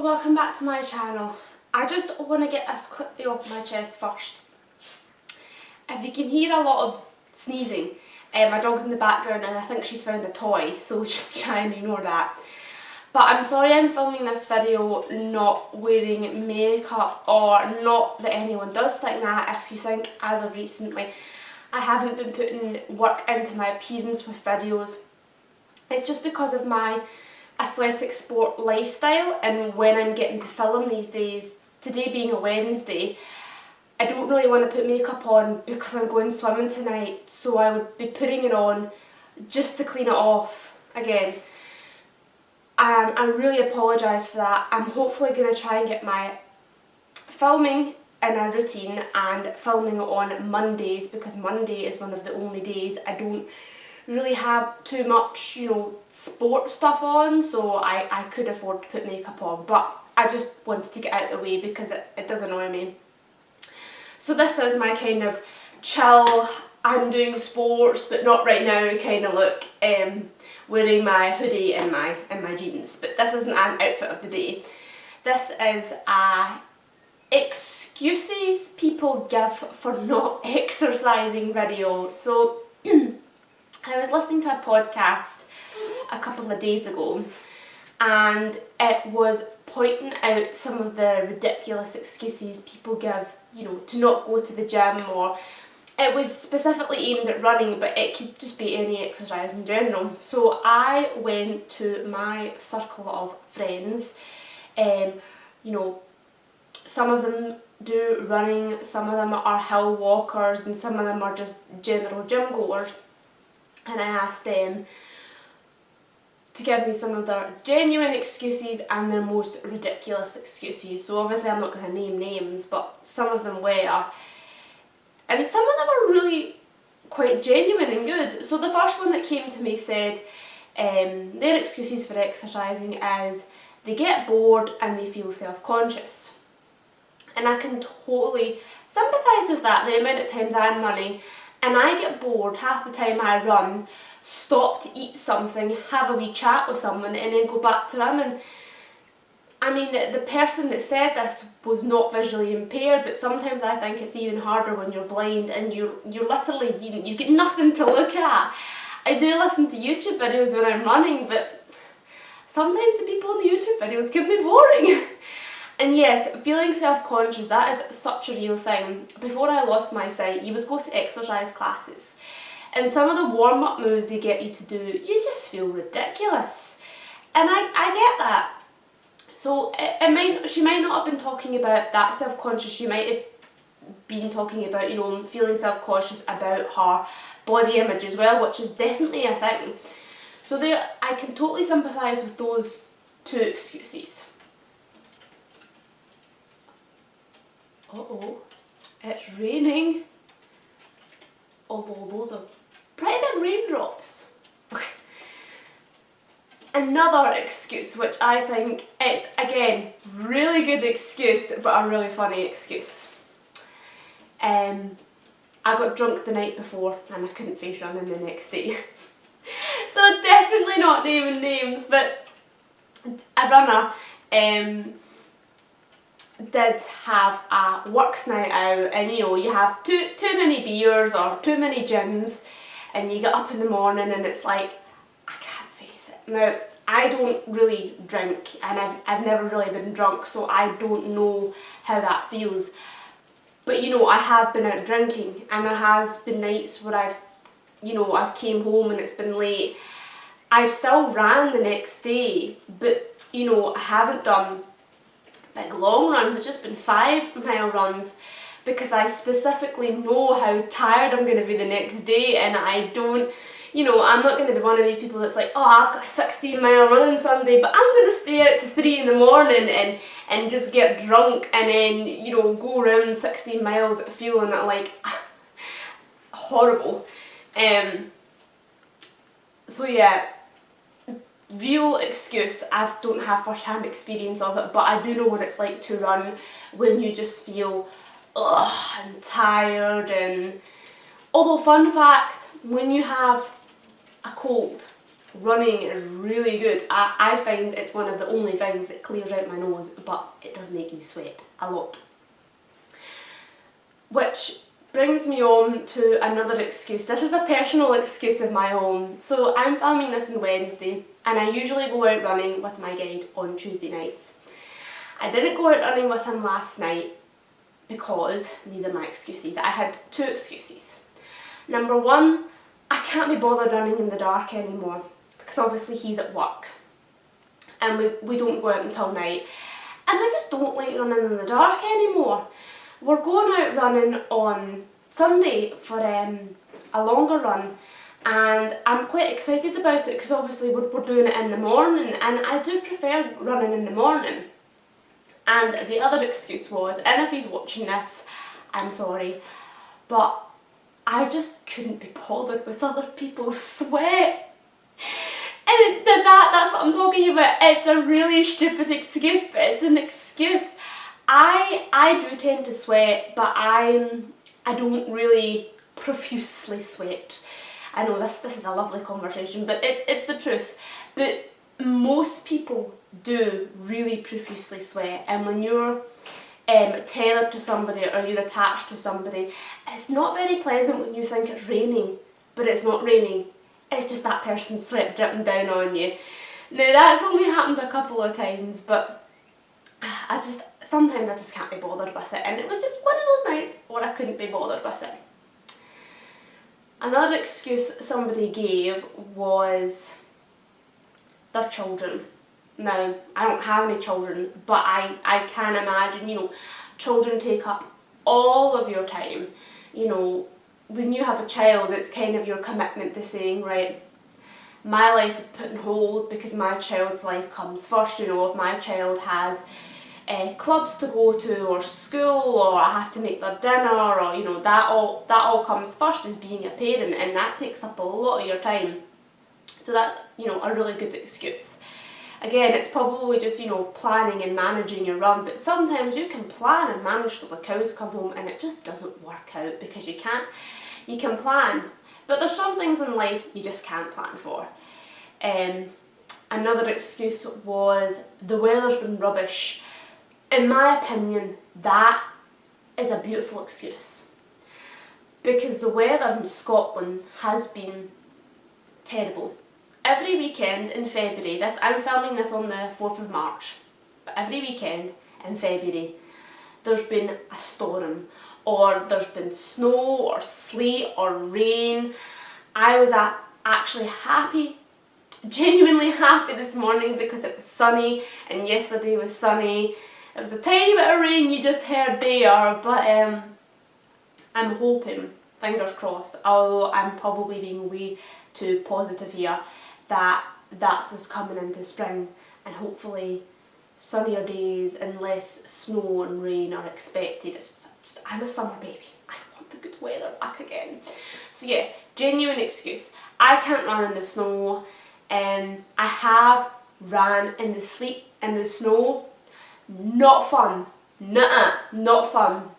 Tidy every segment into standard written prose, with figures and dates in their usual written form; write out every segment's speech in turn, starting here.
Welcome back to my channel. I just want to get this quickly off my chest first. If you can hear a lot of sneezing, my dog's in the background and I think she's found a toy, so just try and ignore that. But I'm sorry I'm filming this video not wearing makeup, or not that anyone does think that. If you think as of recently I haven't been putting work into my appearance with videos, it's just because of my athletic sport lifestyle and when I'm getting to film these days. Today being a Wednesday, I don't really want to put makeup on because I'm going swimming tonight, so I would be putting it on just to clean it off again. I really apologise for that. I'm hopefully going to try and get my filming in a routine and filming it on Mondays, because Monday is one of the only days I don't really have too much, sport stuff on, so I could afford to put makeup on, but I just wanted to get out of the way because it does annoy me. So this is my kind of chill, I'm doing sports but not right now kind of look, wearing my hoodie and my jeans, but this isn't an outfit of the day. This is a excuses people give for not exercising video. So I was listening to a podcast a couple of days ago and it was pointing out some of the ridiculous excuses people give, to not go to the gym, or it was specifically aimed at running, but it could just be any exercise in general. So I went to my circle of friends, some of them do running, some of them are hill walkers, and some of them are just general gym goers. And I asked them to give me some of their genuine excuses and their most ridiculous excuses. So obviously I'm not going to name names, but some of them were. And some of them are really quite genuine and good. So the first one that came to me said their excuses for exercising is they get bored and they feel self-conscious. And I can totally sympathise with that, the amount of times I'm running and I get bored half the time I run, stop to eat something, have a wee chat with someone and then go back to running. I mean, the person that said this was not visually impaired, but sometimes I think it's even harder when you're blind and you're literally, you get nothing to look at. I do listen to YouTube videos when I'm running, but sometimes the people in the YouTube videos can be boring. And yes, feeling self-conscious, that is such a real thing. Before I lost my sight, you would go to exercise classes and some of the warm-up moves they get you to do, you just feel ridiculous. And I get that. So she might not have been talking about that self-conscious, she might have been talking about, feeling self-conscious about her body image as well, which is definitely a thing. So there, I can totally sympathise with those two excuses. Uh-oh, it's raining. Although those are pretty big raindrops. Okay. Another excuse, which I think is, again, really good excuse, but a really funny excuse. I got drunk the night before and I couldn't face running the next day. So definitely not naming names, but a runner did have a works night out, and you have too many beers or too many gins and you get up in the morning and it's like, I can't face it. Now, I don't really drink and I've never really been drunk, so I don't know how that feels. But I have been out drinking and there has been nights where I've came home and it's been late. I've still ran the next day, but I haven't done big long runs. It's just been 5-mile runs because I specifically know how tired I'm going to be the next day, and I don't, I'm not going to be one of these people that's like, oh, I've got a 16-mile run on Sunday, but I'm going to stay out to 3 in the morning and just get drunk and then, go around 16 miles feeling that like horrible. So yeah, real excuse, I don't have first-hand experience of it, but I do know what it's like to run when you just feel and tired. And although, fun fact, when you have a cold running is really good. I find it's one of the only things that clears out my nose, but it does make you sweat a lot. Which brings me on to another excuse. This is a personal excuse of my own. So I'm filming this on Wednesday, and I usually go out running with my guide on Tuesday nights. I didn't go out running with him last night because, these are my excuses, I had two excuses. Number one, I can't be bothered running in the dark anymore because obviously he's at work and we don't go out until night, and I just don't like running in the dark anymore. We're going out running on Sunday for a longer run, and I'm quite excited about it because obviously we're doing it in the morning, and I do prefer running in the morning. And the other excuse was, and if he's watching this, I'm sorry, but I just couldn't be bothered with other people's sweat. And that's what I'm talking about. It's a really stupid excuse, but it's an excuse. I do tend to sweat, but I don't really profusely sweat. I know this is a lovely conversation, but it's the truth. But most people do really profusely sweat, and when you're tethered to somebody or you're attached to somebody, it's not very pleasant when you think it's raining, but it's not raining. It's just that person's sweat dripping down on you. Now that's only happened a couple of times, but sometimes I just can't be bothered with it, and it was just one of those nights where I couldn't be bothered with it. Another excuse somebody gave was their children. Now, I don't have any children, but I can imagine, you know, children take up all of your time. You know, when you have a child, it's kind of your commitment to saying, right, my life is put on hold because my child's life comes first. You know, if my child has clubs to go to, or school, or I have to make their dinner, or, you know, that all comes first as being a parent, and that takes up a lot of your time. So that's, you know, a really good excuse. Again, it's probably just, you know, planning and managing your run, but sometimes you can plan and manage till the cows come home and it just doesn't work out because you can plan, but there's some things in life you just can't plan for. Another excuse was the weather's been rubbish. In my opinion, that is a beautiful excuse because the weather in Scotland has been terrible. Every weekend in February, I'm filming this on the 4th of March, but every weekend in February there's been a storm, or there's been snow or sleet or rain. I was actually happy, genuinely happy this morning because it was sunny, and yesterday was sunny. It was a tiny bit of rain you just heard there, but I'm hoping, fingers crossed, although I'm probably being way too positive here, that's us coming into spring, and hopefully sunnier days and less snow and rain are expected. I'm a summer baby. I want the good weather back again. So yeah, genuine excuse. I can't run in the snow. I have ran in the sleet in the snow. Not fun. Nuh-uh, not fun.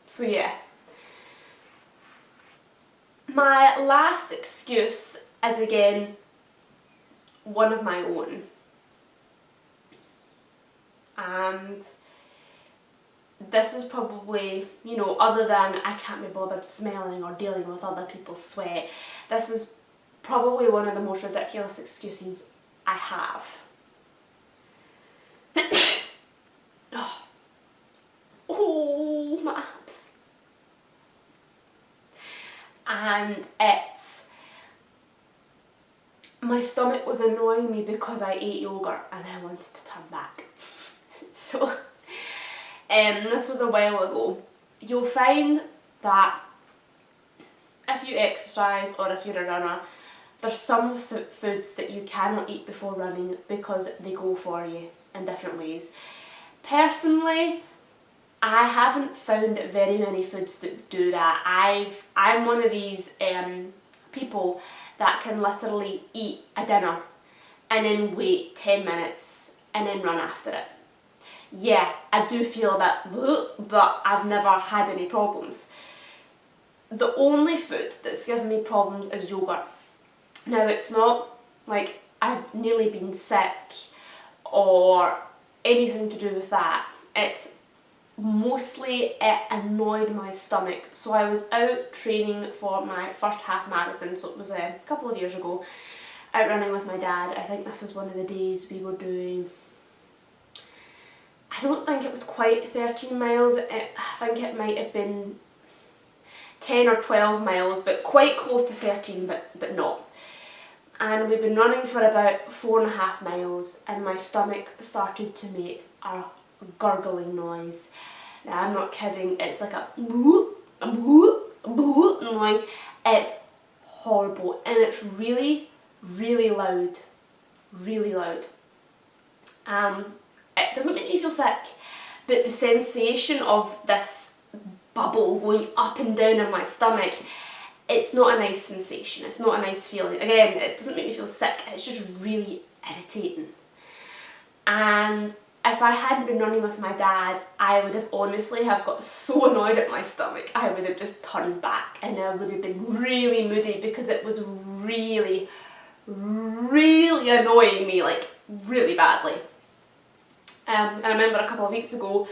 So yeah. My last excuse is again one of my own, and this is probably, you know, other than I can't be bothered smelling or dealing with other people's sweat, this is probably one of the most ridiculous excuses I have. Oh, my abs. And it's, my stomach was annoying me because I ate yogurt and I wanted to turn back. So, this was a while ago. You'll find that if you exercise or if you're a runner, there's some foods that you cannot eat before running because they go for you in different ways. Personally, I haven't found very many foods that do that. I'm one of these people that can literally eat a dinner and then wait 10 minutes and then run after it. Yeah, I do feel a bit bleh, but I've never had any problems. The only food that's given me problems is yogurt. Now it's not like I've nearly been sick or anything to do with that. It's mostly it annoyed my stomach. So I was out training for my first half marathon, so it was a couple of years ago, out running with my dad. I think this was one of the days we were doing, I don't think it was quite 13 miles, I think it might have been 10 or 12 miles, but quite close to 13, but not. And we'd been running for about 4.5 miles and my stomach started to make a gurgling noise. Now I'm not kidding, it's like a boo, a boo, a boo noise. It's horrible and it's really, really loud. Really loud. It doesn't make me feel sick, but the sensation of this bubble going up and down in my stomach, it's not a nice sensation, it's not a nice feeling. Again, it doesn't make me feel sick, it's just really irritating. And if I hadn't been running with my dad, I would have honestly have got so annoyed at my stomach, I would have just turned back and I would have been really moody because it was really, really annoying me, like really badly. And I remember a couple of weeks ago,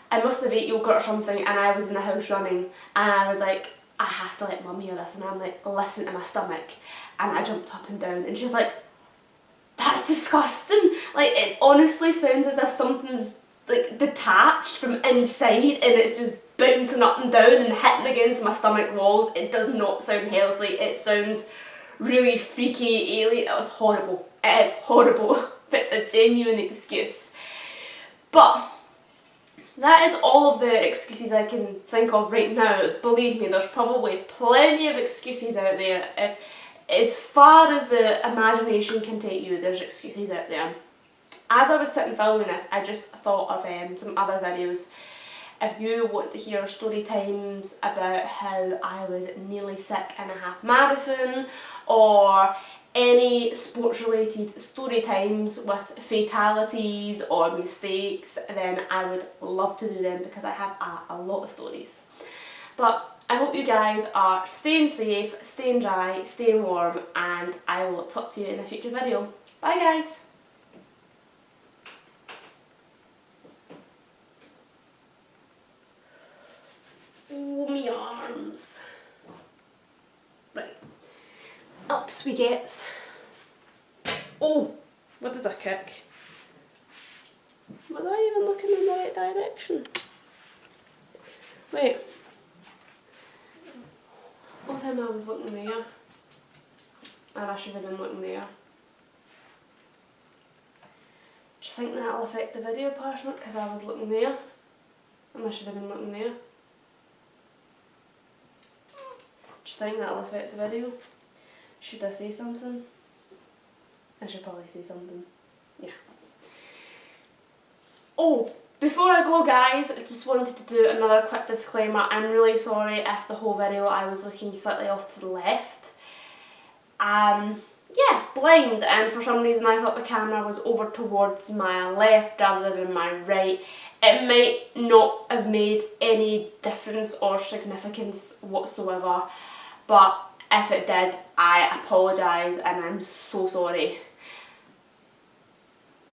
I must have ate yogurt or something and I was in the house running and I was like, I have to let mum hear this, and I'm like, listen to my stomach, and I jumped up and down and she's like, that's disgusting. Like, it honestly sounds as if something's like detached from inside and it's just bouncing up and down and hitting against my stomach walls. It does not sound healthy, it sounds really freaky, alien. It was horrible. It is horrible. It's a genuine excuse. But that is all of the excuses I can think of right now. Believe me, there's probably plenty of excuses out there. As far as the imagination can take you, there's excuses out there. As I was sitting filming this, I just thought of some other videos. If you want to hear story times about how I was nearly sick in a half marathon, or any sports related story times with fatalities or mistakes, then I would love to do them because I have a lot of stories. But I hope you guys are staying safe, staying dry, staying warm, and I will talk to you in a future video. Bye guys! Oh, me arms. Right. Ups we get. Oh, what did I kick? Was I even looking in the right direction? Wait. What time I was looking there? And I should have been looking there. Do you think that'll affect the video parsnip because I was looking there? And I should have been looking there. Do you think that'll affect the video? Should I say something? I should probably say something. Yeah. Oh, before I go guys, I just wanted to do another quick disclaimer. I'm really sorry if the whole video I was looking slightly off to the left. Yeah, blind, and for some reason I thought the camera was over towards my left rather than my right. It might not have made any difference or significance whatsoever, but if it did, I apologise and I'm so sorry.